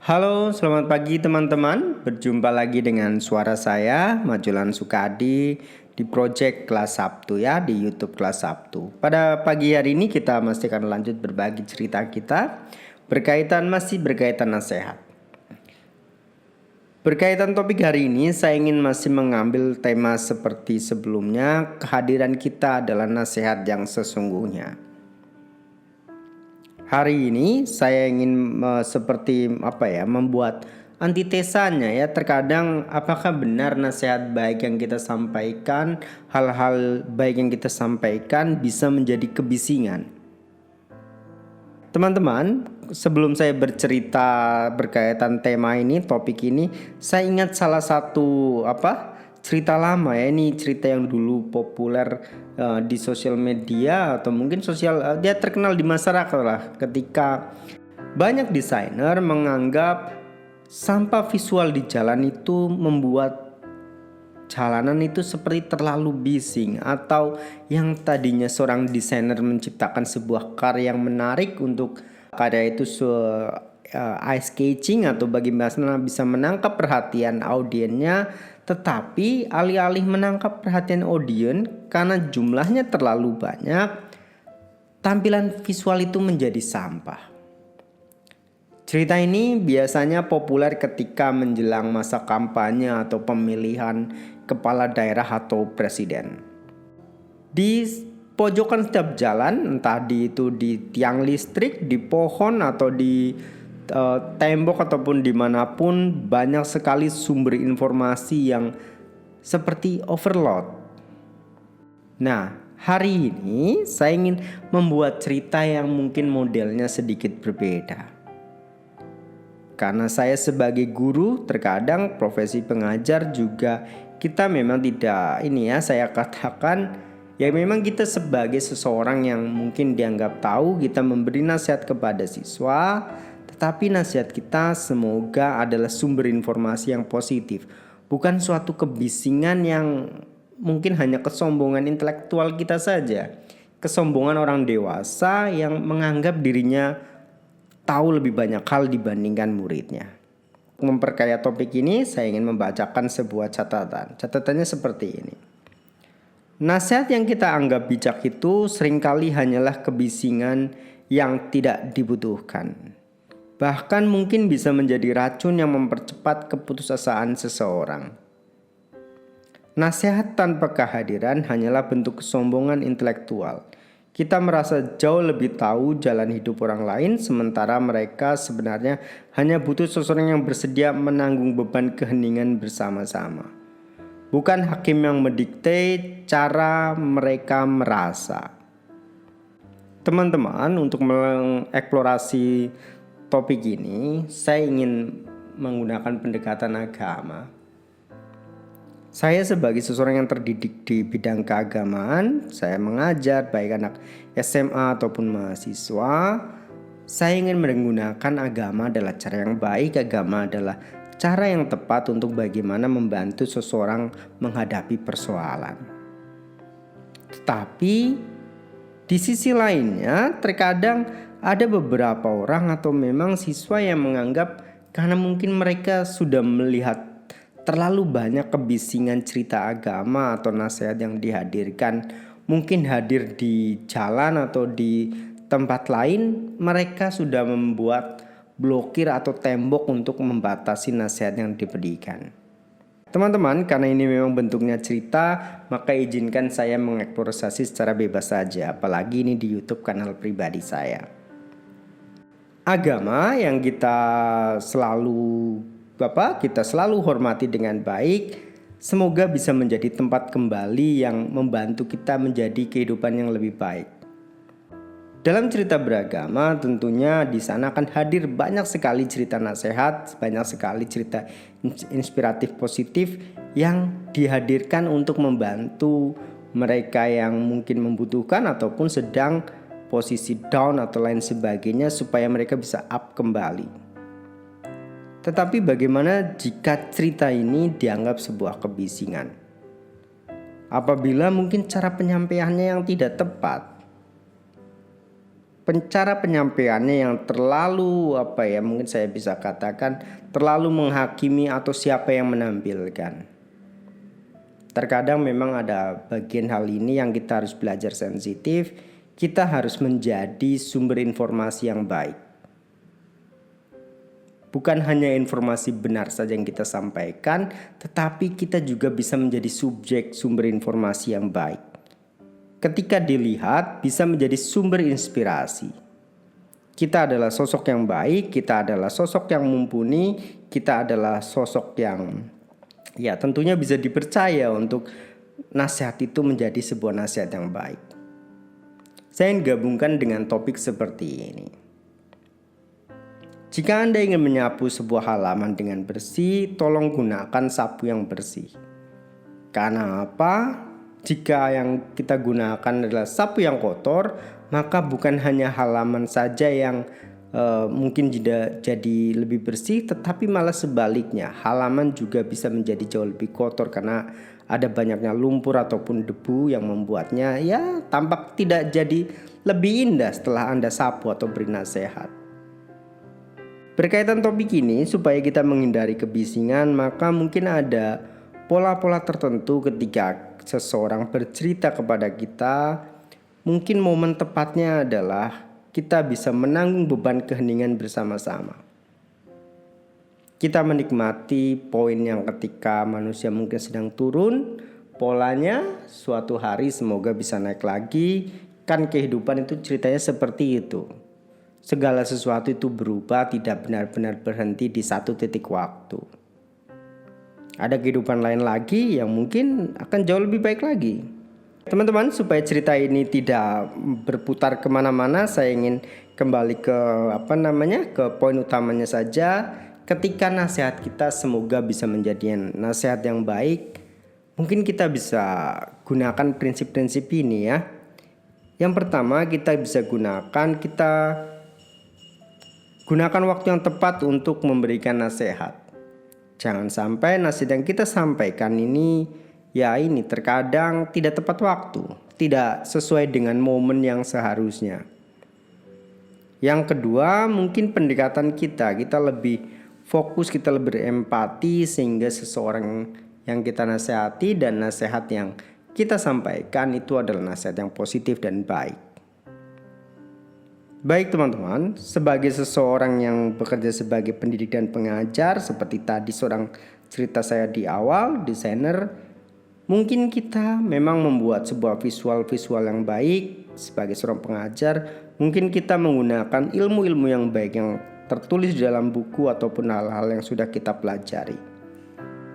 Halo, selamat pagi teman-teman. Berjumpa lagi dengan suara saya, Majulan Sukadi, di Project Kelas Sabtu ya, di YouTube Kelas Sabtu. Pada pagi hari ini kita masih akan lanjut berbagi cerita kita masih berkaitan nasihat. Berkaitan topik hari ini, saya ingin masih mengambil tema seperti sebelumnya, kehadiran kita adalah nasihat yang sesungguhnya. Hari ini saya ingin membuat antitesanya ya. Terkadang apakah benar nasihat baik yang kita sampaikan, hal-hal baik yang kita sampaikan bisa menjadi kebisingan? Teman-teman, sebelum saya bercerita berkaitan tema ini, topik ini, saya ingat salah satu cerita lama ya. Ini cerita yang dulu populer di sosial media atau mungkin dia terkenal di masyarakat lah, ketika banyak desainer menganggap sampah visual di jalan itu membuat jalanan itu seperti terlalu bising, atau yang tadinya seorang desainer menciptakan sebuah karya yang menarik untuk karya itu eye catching atau bagaimana bisa menangkap perhatian audiennya, tetapi alih-alih menangkap perhatian audiens karena jumlahnya terlalu banyak, tampilan visual itu menjadi sampah. Cerita ini biasanya populer ketika menjelang masa kampanye atau pemilihan kepala daerah atau presiden. Di pojokan setiap jalan, entah di tiang listrik, di pohon atau di tembok ataupun dimanapun, banyak sekali sumber informasi yang seperti overload. Nah, hari ini saya ingin membuat cerita yang mungkin modelnya sedikit berbeda. Karena saya sebagai guru, terkadang profesi pengajar juga kita memang tidak saya katakan ya, memang kita sebagai seseorang yang mungkin dianggap tahu, kita memberi nasihat kepada siswa, tetapi nasihat kita semoga adalah sumber informasi yang positif, bukan suatu kebisingan yang mungkin hanya kesombongan intelektual kita saja, kesombongan orang dewasa yang menganggap dirinya tahu lebih banyak hal dibandingkan muridnya. Memperkaya topik ini, saya ingin membacakan sebuah catatan. Catatannya seperti ini. Nasihat yang kita anggap bijak itu seringkali hanyalah kebisingan yang tidak dibutuhkan. Bahkan mungkin bisa menjadi racun yang mempercepat keputusasaan seseorang. Nasihat tanpa kehadiran hanyalah bentuk kesombongan intelektual. Kita merasa jauh lebih tahu jalan hidup orang lain, sementara mereka sebenarnya hanya butuh seseorang yang bersedia menanggung beban keheningan bersama-sama. Bukan hakim yang mendikte cara mereka merasa. Teman-teman, untuk mengeksplorasi topik ini, saya ingin menggunakan pendekatan agama. Saya sebagai seseorang yang terdidik di bidang keagamaan, saya mengajar baik anak SMA ataupun mahasiswa. Saya ingin menggunakan agama adalah cara yang baik, agama adalah cara yang tepat untuk bagaimana membantu seseorang menghadapi persoalan. Tetapi di sisi lainnya, terkadang ada beberapa orang atau memang siswa yang menganggap karena mungkin mereka sudah melihat terlalu banyak kebisingan cerita agama atau nasihat yang dihadirkan, mungkin hadir di jalan atau di tempat lain, mereka sudah membuat blokir atau tembok untuk membatasi nasihat yang diberikan. Teman-teman, karena ini memang bentuknya cerita, maka izinkan saya mengeksplorasi secara bebas saja, apalagi ini di YouTube kanal pribadi saya. Agama yang kita selalu hormati dengan baik, semoga bisa menjadi tempat kembali yang membantu kita menjadi kehidupan yang lebih baik. Dalam cerita beragama, tentunya di sana akan hadir banyak sekali cerita nasihat, banyak sekali cerita inspiratif positif yang dihadirkan untuk membantu mereka yang mungkin membutuhkan ataupun sedang posisi down atau lain sebagainya, supaya mereka bisa up kembali. Tetapi bagaimana jika cerita ini dianggap sebuah kebisingan? Apabila mungkin cara penyampaiannya yang tidak tepat, cara penyampaiannya yang terlalu mungkin saya bisa katakan terlalu menghakimi atau siapa yang menampilkan. Terkadang memang ada bagian hal ini yang kita harus belajar sensitif. Kita harus menjadi sumber informasi yang baik. Bukan hanya informasi benar saja yang kita sampaikan, tetapi kita juga bisa menjadi subjek sumber informasi yang baik. Ketika dilihat bisa menjadi sumber inspirasi. Kita adalah sosok yang baik, kita adalah sosok yang mumpuni, kita adalah sosok yang tentunya bisa dipercaya untuk nasihat itu menjadi sebuah nasihat yang baik. Saya ingin gabungkan dengan topik seperti ini. Jika Anda ingin menyapu sebuah halaman dengan bersih, tolong gunakan sapu yang bersih. Karena apa? Jika yang kita gunakan adalah sapu yang kotor, maka bukan hanya halaman saja yang mungkin tidak jadi lebih bersih, tetapi malah sebaliknya, halaman juga bisa menjadi jauh lebih kotor karena ada banyaknya lumpur ataupun debu yang membuatnya tampak tidak jadi lebih indah setelah Anda sapu atau beri nasihat. Berkaitan topik ini, supaya kita menghindari kebisingan, maka mungkin ada pola-pola tertentu ketika seseorang bercerita kepada kita. Mungkin momen tepatnya adalah kita bisa menanggung beban keheningan bersama-sama. Kita menikmati poin yang ketika manusia mungkin sedang turun, polanya suatu hari semoga bisa naik lagi. Kan kehidupan itu ceritanya seperti itu. Segala sesuatu itu berubah, tidak benar-benar berhenti di satu titik waktu. Ada kehidupan lain lagi yang mungkin akan jauh lebih baik lagi. Teman-teman, supaya cerita ini tidak berputar kemana-mana, saya ingin kembali ke ke poin utamanya saja. Ketika nasihat kita semoga bisa menjadi nasihat yang baik, mungkin kita bisa gunakan prinsip-prinsip ini ya. Yang pertama, kita gunakan waktu yang tepat untuk memberikan nasihat. Jangan sampai nasihat yang kita sampaikan ini terkadang tidak tepat waktu, tidak sesuai dengan momen yang seharusnya. Yang kedua, mungkin pendekatan kita lebih fokus, kita lebih empati sehingga seseorang yang kita nasihati dan nasihat yang kita sampaikan itu adalah nasihat yang positif dan baik. Baik teman-teman, sebagai seseorang yang bekerja sebagai pendidik dan pengajar, seperti tadi seorang cerita saya di awal, desainer, mungkin kita memang membuat sebuah visual yang baik. Sebagai seorang pengajar, mungkin kita menggunakan ilmu-ilmu yang baik yang tertulis di dalam buku ataupun hal-hal yang sudah kita pelajari.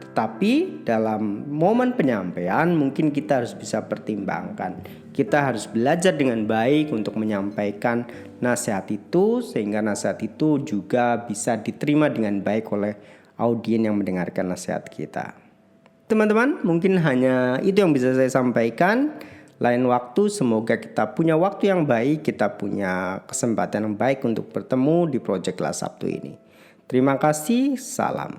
Tetapi dalam momen penyampaian mungkin kita harus bisa pertimbangkan. Kita harus belajar dengan baik untuk menyampaikan nasihat itu, sehingga nasihat itu juga bisa diterima dengan baik oleh audien yang mendengarkan nasihat kita. Teman-teman, mungkin hanya itu yang bisa saya sampaikan. Lain waktu semoga kita punya waktu yang baik, kita punya kesempatan yang baik untuk bertemu di Project Kelas Sabtu ini. Terima kasih, salam.